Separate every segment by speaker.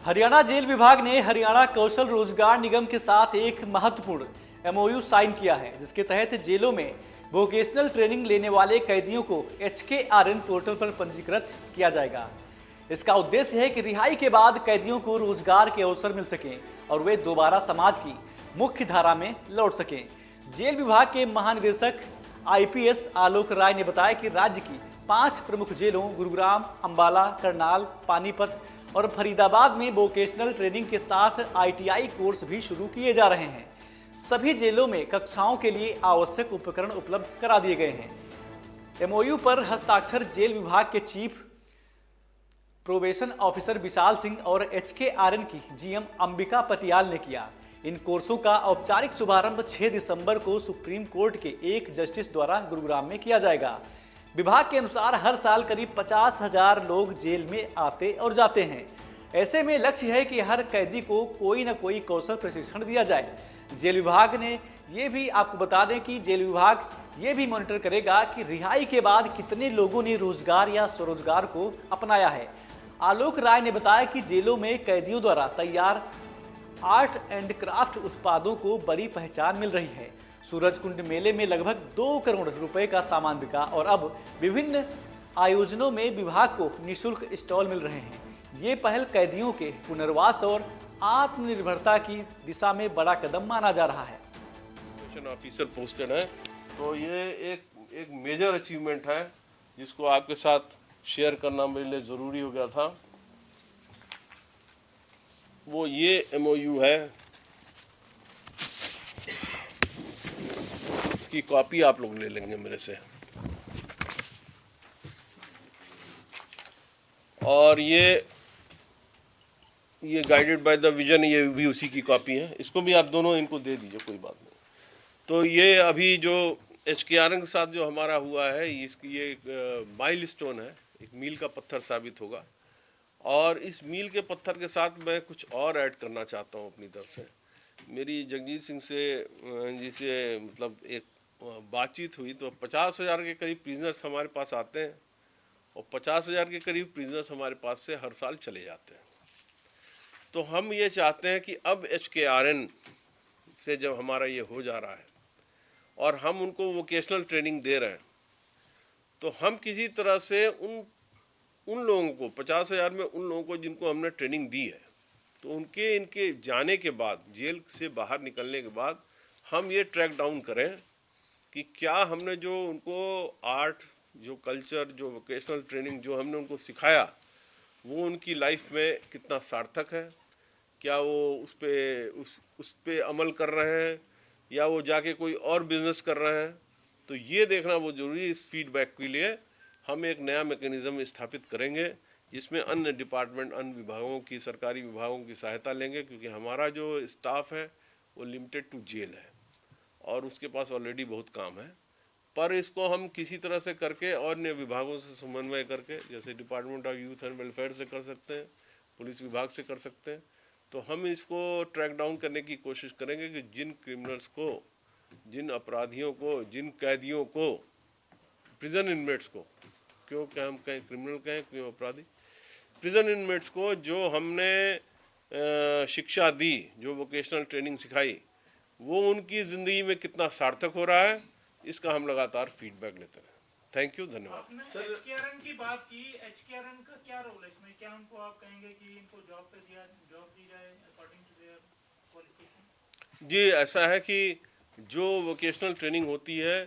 Speaker 1: Haryana jail विभाग ने हरियाणा कौशल रोजगार निगम के साथ एक महत्वपूर्ण एमओयू साइन किया है, जिसके तहत जेलों में वोकेशनल ट्रेनिंग लेने वाले कैदियों को HKRN पोर्टल पर पंजीकृत किया जाएगा। इसका उद्देश्य है कि रिहाई के बाद कैदियों को रोजगार के अवसर मिल सकें और वे दोबारा समाज की मुख्य धारा में लौट सकें। जेल विभाग के महानिदेशक IPS आलोक राय ने बताया कि राज्य की 5 प्रमुख जेलों गुरुग्राम, अंबाला, करनाल, पानीपत और फरीदाबाद में वोकेशनल ट्रेनिंग के साथ ITI कोर्स भी शुरू किए जा रहे हैं। सभी जेलों में कक्षाओं के लिए आवश्यक उपकरण उपलब्ध करा दिए गए हैं। MOU पर हस्ताक्षर जेल विभाग के chief probation officer Vishal Singh और HKRN की GM अंबिका पटियाल ने किया। इन कोर्सों का औपचारिक शुभारंभ 6 दिसंबर को सुप्रीम कोर्ट के एक जस्टिस द्वारा गुरुग्राम में किया जाएगा। विभाग के अनुसार हर साल करीब 50,000 लोग जेल में आते और जाते हैं। ऐसे में लक्ष्य है कि हर कैदी को कोई न कोई कौशल प्रशिक्षण दिया जाए। जेल विभाग ने ये भी आपको बता दें कि जेल विभाग ये भी मॉनिटर करेगा कि रिहाई के बाद कितने लोगों ने रोजगार या स्वरोजगार को अपनाया है। आलोक राय ने बताया कि जेलों में कैदियों द्वारा तैयार आर्ट एंड क्राफ्ट उत्पादों को बड़ी पहचान मिल रही है। सूरजकुंड मेले में लगभग 2 करोड़ रुपए का सामान बिका और अब विभिन्न आयोजनों में विभाग को निःशुल्क स्टॉल मिल रहे हैं। ये पहल कैदियों के पुनर्वास और आत्मनिर्भरता की दिशा में बड़ा कदम माना जा रहा है।
Speaker 2: ऑफिसर पोस्टेड है, तो ये एक मेजर अचीवमेंट है जिसको आपके साथ शेयर करना मेरे लिए ज़रूरी हो गया था। वो ये MOU है, इसकी कॉपी आप लोग ले लेंगे मेरे से। और ये गाइडेड बाय द विजन, ये भी उसी की कॉपी है। इसको भी आप दोनों इनको दे दीजिए, कोई बात नहीं। तो ये अभी जो HKRN के साथ जो हमारा हुआ है, इसकी ये एक माइलस्टोन है, एक मील का पत्थर साबित होगा। और इस मील के पत्थर के साथ मैं कुछ और ऐड करना चाहता हूँ अपनी तरफ से। मेरी जगजीत सिंह जी से मतलब एक बातचीत हुई, तो 50,000 के करीब प्रिजनर्स हमारे पास आते हैं और 50,000 के करीब प्रिजनर्स हमारे पास से हर साल चले जाते हैं। तो हम ये चाहते हैं कि अब HKRN से जब हमारा ये हो जा रहा है और हम उनको वोकेशनल ट्रेनिंग दे रहे हैं, तो हम किसी तरह से उन लोगों को 50,000 में उन लोगों को जिनको हमने ट्रेनिंग दी है, तो इनके जाने के बाद, जेल से बाहर निकलने के बाद हम ये ट्रैक डाउन करें कि क्या हमने जो उनको आर्ट, जो कल्चर, जो वोकेशनल ट्रेनिंग जो हमने उनको सिखाया, वो उनकी लाइफ में कितना सार्थक है, क्या वो उस पे अमल कर रहे हैं या वो जाके कोई और बिजनेस कर रहे हैं। तो ये देखना वो ज़रूरी है। इस फीडबैक के लिए हम एक नया मैकेनिज़्म स्थापित करेंगे जिसमें अन्य डिपार्टमेंट, अन्य विभागों की, सरकारी विभागों की सहायता लेंगे, क्योंकि हमारा जो स्टाफ है वो लिमिटेड टू जेल है और उसके पास ऑलरेडी बहुत काम है। पर इसको हम किसी तरह से करके और अन्य विभागों से समन्वय करके, जैसे department of youth and welfare से कर सकते हैं, पुलिस विभाग से कर सकते हैं, तो हम इसको ट्रैक डाउन करने की कोशिश करेंगे कि जिन क्रिमिनल्स को, जिन अपराधियों को, जिन कैदियों को, प्रिजन इनमेट्स को, क्यों क्या हम कहें क्रिमिनल कहें, क्यों अपराधी, प्रिजन इनमेट्स को जो हमने शिक्षा दी, जो वोकेशनल ट्रेनिंग सिखाई, वो उनकी ज़िंदगी में कितना सार्थक हो रहा है, इसका हम लगातार फीडबैक लेते हैं। थैंक यू, धन्यवाद।
Speaker 3: सर, HKRN की बात की, HKRN का क्या रोल है इसमें? क्या उनको आप कहेंगे कि इनको जॉब दी जाए अकॉर्डिंग टू देयर क्वालिफिकेशन?
Speaker 2: जी, ऐसा है कि जो वोकेशनल ट्रेनिंग होती है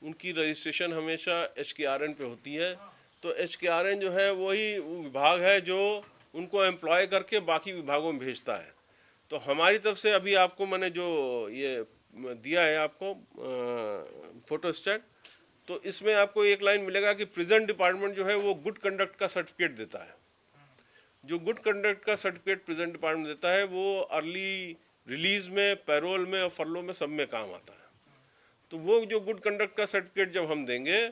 Speaker 2: उनकी रजिस्ट्रेशन हमेशा HKRN पे होती है। तो HKRN जो है वही विभाग है जो उनको एम्प्लॉय करके बाकी विभागों में भेजता है। तो हमारी तरफ से अभी आपको मैंने जो ये दिया है आपको फोटोस्टेट, तो इसमें आपको एक लाइन मिलेगा कि प्रिजन डिपार्टमेंट जो है वो गुड कंडक्ट का सर्टिफिकेट देता है। जो गुड कंडक्ट का सर्टिफिकेट प्रिजन डिपार्टमेंट देता है वो अर्ली रिलीज में, पैरोल में और फरलो में सब में काम आता है। तो वो जो गुड कंडक्ट का सर्टिफिकेट जब हम देंगे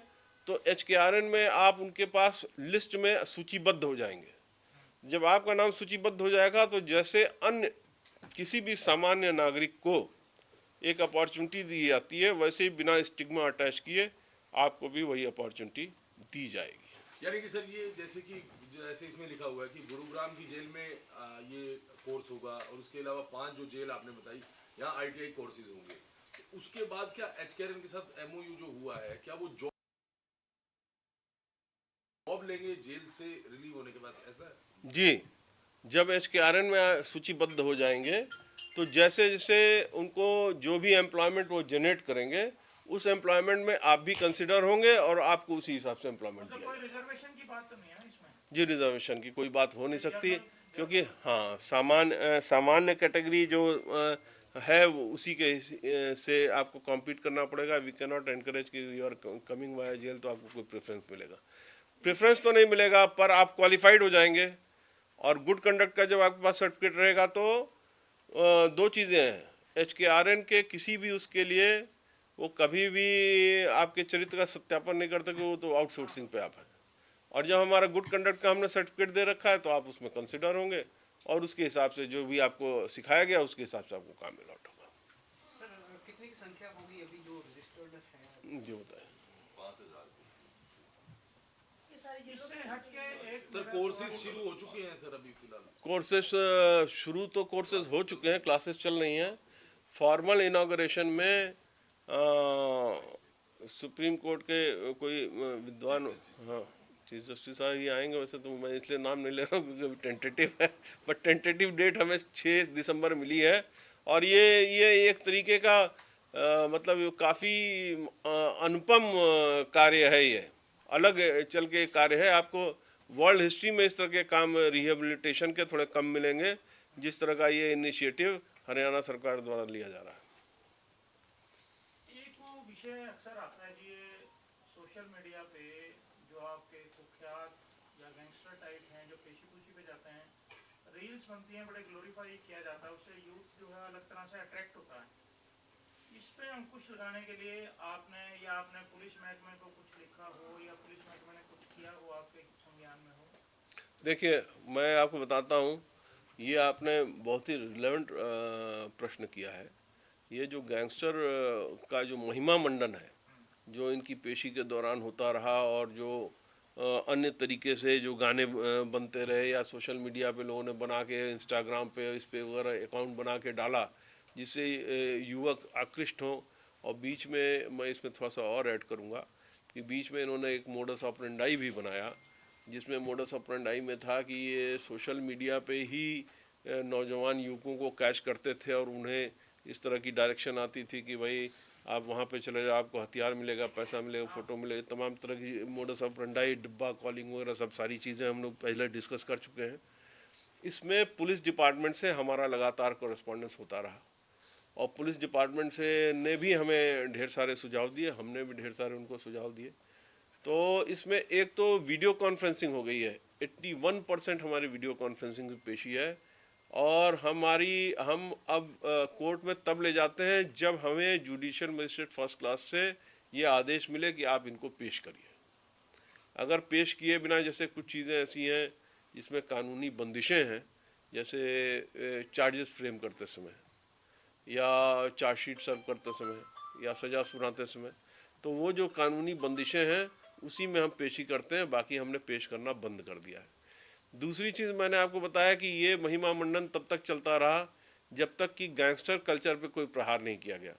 Speaker 2: तो HKRN में आप उनके पास लिस्ट में सूचीबद्ध हो जाएंगे। जब आपका नाम सूचीबद्ध हो जाएगा तो जैसे अन्य किसी भी सामान्य नागरिक को एक अपॉर्चुनिटी दी जाती है, वैसे ही बिना स्टिग्मा अटैच किए आपको भी वही अपॉर्चुनिटी दी जाएगी।
Speaker 4: यानी कि सर ये जैसे कि जैसे इसमें लिखा हुआ है कि गुरुग्राम की जेल में ये कोर्स होगा और उसके अलावा 5 जो जेल आपने बताई यहाँ ITI कोर्सेज होंगे। तो उसके बाद क्या HKRN के साथ MOU जो हुआ है, क्या वो जॉब लेंगे जेल से रिलीव होने के बाद, ऐसा है?
Speaker 2: जी, जब HKRN में सूचीबद्ध हो जाएंगे तो जैसे जैसे उनको जो भी एम्प्लॉयमेंट वो जनरेट करेंगे उस एम्प्लॉयमेंट में आप भी कंसिडर होंगे और आपको उसी हिसाब से एम्प्लॉयमेंट दिया
Speaker 3: कोई
Speaker 2: जाएगा।
Speaker 3: रिजर्वेशन की बात तो नहीं है ना इसमें?
Speaker 2: जी, रिजर्वेशन की कोई बात हो नहीं सकती, क्योंकि हाँ सामान्य कैटेगरी जो है वो उसी के से आपको कॉम्पीट करना पड़ेगा। वी कैन नॉट एनकरेज कि you are coming via jail तो आपको कोई प्रेफरेंस मिलेगा। प्रेफरेंस तो नहीं मिलेगा पर आप क्वालिफाइड हो जाएंगे और गुड कंडक्ट का जब आपके पास सर्टिफिकेट रहेगा तो दो चीज़ें हैं। HKRN के किसी भी उसके लिए वो कभी भी आपके चरित्र का सत्यापन नहीं करते कि वो तो आउटसोर्सिंग पे आप हैं। और जब हमारा गुड कंडक्ट का हमने सर्टिफिकेट दे रखा है तो आप उसमें कंसिडर होंगे और उसके हिसाब से जो भी आपको सिखाया गया उसके हिसाब से आपको काम अलॉट होगा।
Speaker 5: सर कितनी की संख्या होगी अभी जो रजिस्टर्ड है?
Speaker 2: जी बताएं।
Speaker 4: 5000।
Speaker 3: इससे हटके एक
Speaker 4: सर कोर्सेज शुरू हो चुके हैं सर अभी फिलहाल?
Speaker 2: कोर्सेस शुरू तो कोर्सेज हो चुके हैं, क्लासेस चल रही हैं। फॉर्मल इनाग्रेशन में सुप्रीम कोर्ट के कोई विद्वान, हाँ चीफ जस्टिस साहब ही आएंगे। वैसे तो मैं इसलिए नाम नहीं ले रहा हूँ क्योंकि टेंटेटिव है, बट टेंटेटिव डेट हमें 6 दिसंबर मिली है। और ये एक तरीके का मतलब काफ़ी अनुपम कार्य है, ये अलग चल के कार्य है। आपको वर्ल्ड हिस्ट्री में इस तरह के काम रिहेबिलिटेशन के थोड़े कम मिलेंगे, जिस तरह का ये इनिशिएटिव हरियाणा सरकार द्वारा लिया जा रहा है।
Speaker 3: एक वो विषय अक्सर आता है कि ये सोशल मीडिया पे जो आपके कुख्यात या गैंगस्टर टाइप हैं जो पेशी पूशी पे जाते हैं, रील्स बनती हैं, बड़े ग्लोरीफाई किया जाता है, उससे यूथ जो है अलग तरह से अट्रैक्ट होता है। इस पे अंकुश लगाने के लिए आपने पुलिस महकमे को कुछ लिखा हो या पुलिस महकमे ने कुछ किया हो आपके संज्ञान में हो?
Speaker 2: देखिए, मैं आपको बताता हूँ, ये आपने बहुत ही रिलेवेंट प्रश्न किया है। ये जो गैंगस्टर का जो महिमा मंडन है, जो इनकी पेशी के दौरान होता रहा और जो अन्य तरीके से जो गाने बनते रहे या सोशल मीडिया पे लोगों ने बना के इंस्टाग्राम पे इस पे वगैरह अकाउंट बना के डाला, जिससे युवक आकृष्ट हों। और बीच में मैं इसमें थोड़ा सा और ऐड करूँगा कि बीच में इन्होंने एक मोडस ऑपरेंडाई भी बनाया, जिसमें मोडस ऑपरेंडाई में था कि ये सोशल मीडिया पे ही नौजवान युवकों को कैच करते थे और उन्हें इस तरह की डायरेक्शन आती थी कि भाई आप वहाँ पे चले जाओ, आपको हथियार मिलेगा, पैसा मिलेगा, फ़ोटो मिलेगा, तमाम तरह की मोडस ऑपरेंडाई, डिब्बा कॉलिंग वगैरह सब सारी चीज़ें हम लोग पहले डिस्कस कर चुके हैं। इसमें पुलिस डिपार्टमेंट से हमारा लगातार कॉरेस्पॉन्डेंस होता रहा और पुलिस डिपार्टमेंट से ने भी हमें ढेर सारे सुझाव दिए, हमने भी ढेर सारे उनको सुझाव दिए। तो इसमें एक तो वीडियो कॉन्फ्रेंसिंग हो गई है, 81% हमारी वीडियो कॉन्फ्रेंसिंग की पेशी है। और हम अब कोर्ट में तब ले जाते हैं जब हमें जुडिशियल मजिस्ट्रेट फर्स्ट क्लास से ये आदेश मिले कि आप इनको पेश करिए। अगर पेश किए बिना, जैसे कुछ चीज़ें ऐसी हैं जिसमें कानूनी बंदिशें हैं, जैसे चार्जेस फ्रेम करते समय या चार्जशीट सर्व करते समय या सज़ा सुनाते समय, तो वो जो कानूनी बंदिशें हैं उसी में हम पेशी करते हैं, बाकी हमने पेश करना बंद कर दिया है। दूसरी चीज़ मैंने आपको बताया कि ये महिमा मंडन तब तक चलता रहा जब तक कि गैंगस्टर कल्चर पे कोई प्रहार नहीं किया गया।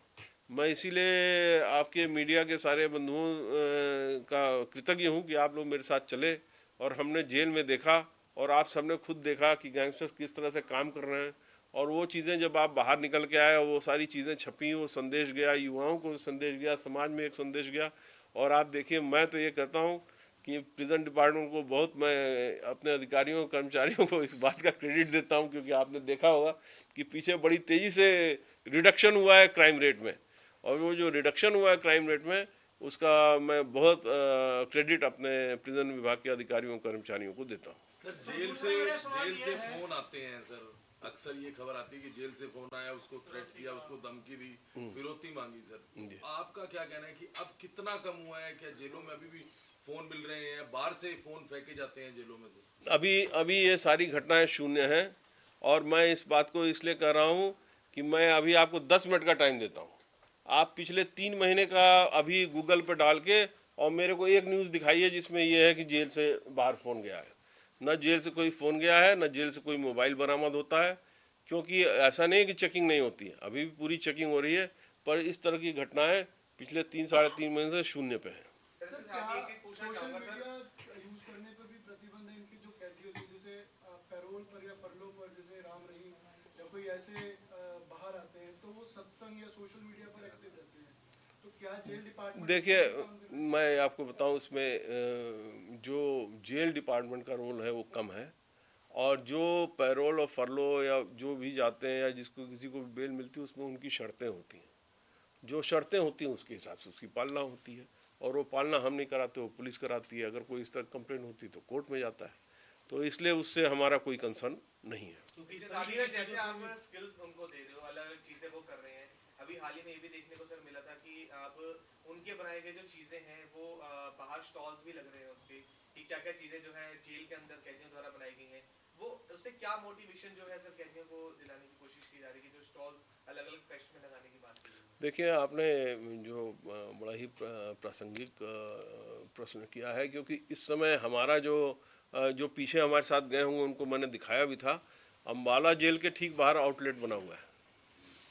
Speaker 2: मैं इसीलिए आपके मीडिया के सारे बंधुओं का कृतज्ञ हूँ कि आप लोग मेरे साथ चले और हमने जेल में देखा और आप सबने खुद देखा कि गैंगस्टर्स किस तरह से काम कर रहे हैं। और वो चीज़ें जब आप बाहर निकल के आए, वो सारी चीज़ें छपी, वो संदेश गया, युवाओं को संदेश गया, समाज में एक संदेश गया। और आप देखिए, मैं तो ये कहता हूँ कि प्रिजन डिपार्टमेंट को बहुत, मैं अपने अधिकारियों कर्मचारियों को इस बात का क्रेडिट देता हूँ, क्योंकि आपने देखा होगा कि पीछे बड़ी तेज़ी से रिडक्शन हुआ है क्राइम रेट में। और वो जो रिडक्शन हुआ है क्राइम रेट में, उसका मैं बहुत क्रेडिट अपने प्रिजन विभाग के अधिकारियों कर्मचारियों को देता हूँ।
Speaker 4: सर जेल से फोन आते हैं सर, अक्सर ये खबर आती है कि जेल से फोन आया, उसको थ्रेट किया, उसको धमकी दी, फिरौती मांगी। सर आपका क्या कहना है कि अब कितना कम हुआ है? क्या जेलों में अभी भी फोन मिल रहे हैं? बाहर से फोन फेंके जाते हैं जेलों में से?
Speaker 2: अभी ये सारी घटनाएं शून्य हैं। और मैं इस बात को इसलिए कह रहा हूँ कि मैं अभी आपको 10 मिनट का टाइम देता हूँ। आप पिछले 3 महीने का अभी गूगल पर डाल के और मेरे को एक न्यूज़ दिखाइए जिसमें ये है कि जेल से बाहर फ़ोन गया है। न जेल से कोई फ़ोन गया है, न जेल से कोई मोबाइल बरामद होता है, क्योंकि ऐसा नहीं है कि चेकिंग नहीं होती है, अभी भी पूरी चेकिंग हो रही है। पर इस तरह की घटनाएं पिछले 3-3.5 महीने से शून्य पे हैं।
Speaker 6: सर क्या सोशल मीडिया यूज करने पर भी प्रतिबंध है इनके जो कैदियों के, जैसे पैरोल पर या फरलो पर, जैसे राम रहीम या कोई ऐसे बाहर आते हैं तो वो सत्संग या सोशल मीडिया पर एक्टिव रहते हैं, तो क्या जेल डिपार्टमेंट?
Speaker 2: देखिए मैं आपको बताऊं, इसमें जो जेल डिपार्टमेंट का रोल है वो कम है, और जो पैरोल और फरलो या जो भी जाते हैं या जिसको किसी को भी बेल मिलती है उसमें उनकी शर्तें होती हैं, जो शर्तें होती हैं उसके हिसाब से उसकी पालना होती है, और वो पालना हम नहीं कराते, वो पुलिस कराती है। अगर कोई इस तरह कंप्लेंट होती है तो कोर्ट में जाता है, तो इसलिए उससे हमारा कोई कंसर्न नहीं है।
Speaker 7: जैसे आप स्किल्स उनको दे रहे हो, अलग अलग चीजें वो कर रहे हैं, अभी हाल ही में ये भी देखने को सर मिला था कि आप उनके बनाए गए जो चीजें हैं वो बाहर स्टॉल्स भी लग रहे हैं उसके, कि क्या क्या चीजें जो है जेल के अंदर कैदियों द्वारा बनाई गई हैं, वो उससे क्या मोटिवेशन जो है सर कैदियों को दिलाने की कोशिश की जा रही है, जो स्टॉल्स अलग अलग फेस्ट में लगाने की बात की?
Speaker 2: देखिए आपने जो बड़ा ही प्रासंगिक प्रश्न किया है, क्योंकि इस समय हमारा जो पीछे हमारे साथ गए होंगे उनको मैंने दिखाया भी था, अम्बाला जेल के ठीक बाहर आउटलेट बना हुआ है,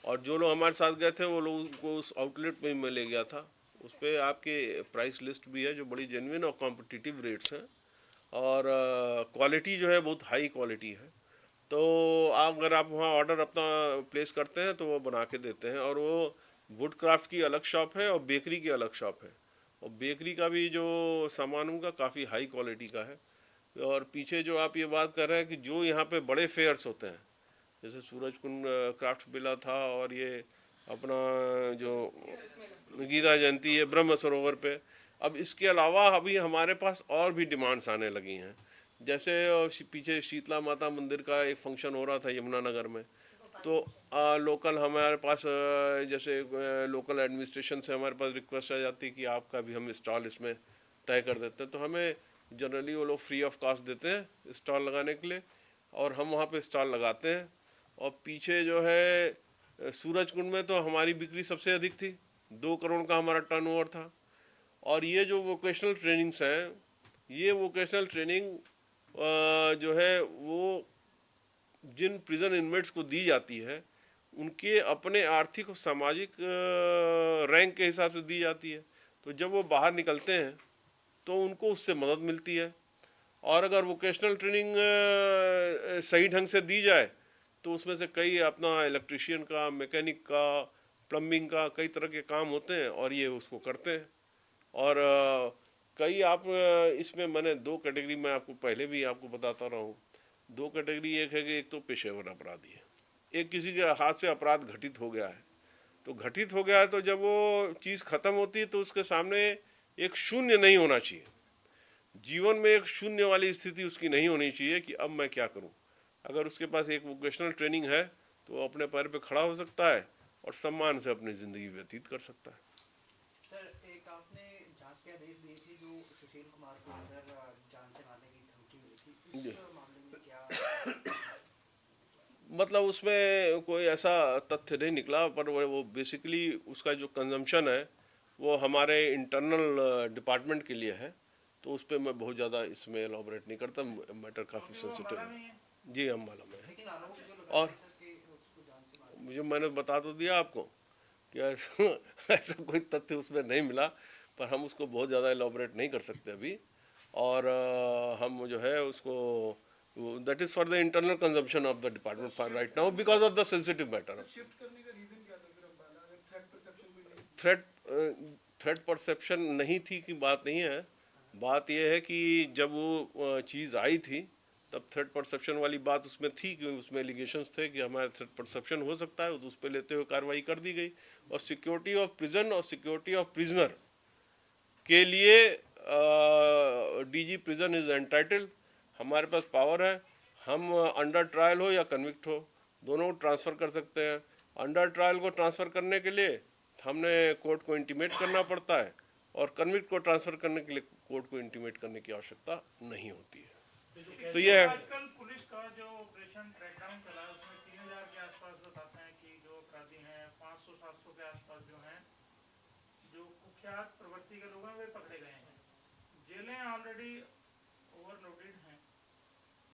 Speaker 2: और जो लोग हमारे साथ गए थे वो लोग को उस आउटलेट में मैं ले गया था। उस पर आपके प्राइस लिस्ट भी है जो बड़ी जेन्युइन और कॉम्पिटिटिव रेट्स हैं, और क्वालिटी जो है बहुत हाई क्वालिटी है। तो अगर आप वहाँ ऑर्डर अपना प्लेस करते हैं तो वो बना के देते हैं, और वो वुड क्राफ्ट की अलग शॉप है और बेकरी की अलग शॉप है, और बेकरी का भी जो सामान उनका काफ़ी हाई क्वालिटी का है। और पीछे जो आप ये बात कर रहे हैं कि जो यहाँ पे बड़े फेयर्स होते हैं, जैसे सूरज कुंड क्राफ्ट मेला था, और ये अपना जो गीता जयंती है ब्रह्म सरोवर पे, अब इसके अलावा अभी हमारे पास और भी डिमांड्स आने लगी हैं। जैसे पीछे शीतला माता मंदिर का एक फंक्शन हो रहा था यमुनानगर में, तो लोकल हमारे पास जैसे लोकल एडमिनिस्ट्रेशन से हमारे पास रिक्वेस्ट आ जाती है कि आपका भी हम स्टॉल इसमें तय कर देते हैं, तो हमें जनरली वो लोग फ्री ऑफ कॉस्ट देते हैं स्टॉल लगाने के लिए, और हम वहाँ पे स्टॉल लगाते हैं। और पीछे जो है सूरज कुंड में तो हमारी बिक्री सबसे अधिक थी, 2 करोड़ का हमारा टर्नओवर था। और ये जो वोकेशनल ट्रेनिंग्स हैं, ये वोकेशनल ट्रेनिंग जो है वो जिन प्रिजन इनमेट्स को दी जाती है उनके अपने आर्थिक और सामाजिक रैंक के हिसाब से दी जाती है। तो जब वो बाहर निकलते हैं तो उनको उससे मदद मिलती है, और अगर वोकेशनल ट्रेनिंग सही ढंग से दी जाए तो उसमें से कई अपना इलेक्ट्रिशियन का, मैकेनिक का, प्लम्बिंग का, कई तरह के काम होते हैं, और ये उसको करते हैं। और कई आप इसमें मैंने 2 कैटेगरी में आपको पहले भी आपको बताता रहा हूँ। 2 कैटेगरी, एक है कि एक तो पेशेवर अपराधी है, एक किसी के हाथ से अपराध घटित हो गया है। तो घटित हो गया है तो जब वो चीज़ ख़त्म होती है तो उसके सामने एक शून्य नहीं होना चाहिए, जीवन में एक शून्य वाली स्थिति उसकी नहीं होनी चाहिए कि अब मैं क्या करूं। अगर उसके पास एक वोकेशनल ट्रेनिंग है तो वो अपने पैर पे खड़ा हो सकता है और सम्मान से अपनी ज़िंदगी व्यतीत कर सकता है।
Speaker 5: सर एक आपने जांच के आदेश दिए थे जो सुशील कुमार को अंदर जान से मारने की धमकी मिली थी, इस मामले में क्या?
Speaker 2: मतलब उसमें कोई ऐसा तथ्य नहीं निकला, पर वो बेसिकली उसका जो कंजम्पशन है वो हमारे इंटरनल डिपार्टमेंट के लिए है, तो उस पर मैं बहुत ज़्यादा इसमें एलॉबरेट नहीं करता, मैटर काफ़ी सेंसिटिव है। जी अम्बाला में है।
Speaker 5: लेकिन आरोप जो लगा
Speaker 2: और
Speaker 5: है सर कि उसको जान से मारा।
Speaker 2: मुझे मैंने बता तो दिया आपको कि ऐसा कोई तथ्य उसमें नहीं मिला, पर हम उसको बहुत ज़्यादा एलॉबरेट नहीं कर सकते अभी। और हम जो है उसको that is for the internal consumption of the department for right now because of the sensitive matter.
Speaker 6: Shift करने का रीजन क्या था फिर अम्बाला? अगर थ्रेट परसेप्शन भी नहीं?
Speaker 2: थ्रेट परसेप्शन नहीं थी कि बात नहीं है, बात यह है कि जब वो चीज़ आई थी तब थ्रेट परसेप्शन वाली बात उसमें थी, क्योंकि उसमें एलिगेशंस थे कि हमारा थ्रेट परसेप्शन हो सकता है, तो उस पर लेते हुए कार्रवाई कर दी गई। और सिक्योरिटी ऑफ प्रिजन और सिक्योरिटी ऑफ प्रिजनर के लिए डीजी प्रिजन इज एंटाइटल्ड, हमारे पास पावर है, हम अंडर ट्रायल हो या कन्विक्ट हो दोनों को ट्रांसफ़र कर सकते हैं। अंडर ट्रायल को ट्रांसफ़र करने के लिए हमने कोर्ट को इंटीमेट करना पड़ता है, और कन्विक्ट को ट्रांसफ़र करने के लिए कोर्ट को इंटीमेट करने की आवश्यकता नहीं होती है। तो ये
Speaker 3: आजकल पुलिस का जो ऑपरेशन ट्रैकडाउन चला है उसमें 3000 के आसपास बताते हैं कि जो अपराधी हैं 500-700 के आसपास जो हैं जो कुख्यात प्रवृत्ति के लोग हैं वे पकड़े गए हैं। जेलें ऑलरेडी ओवरलोडेड हैं।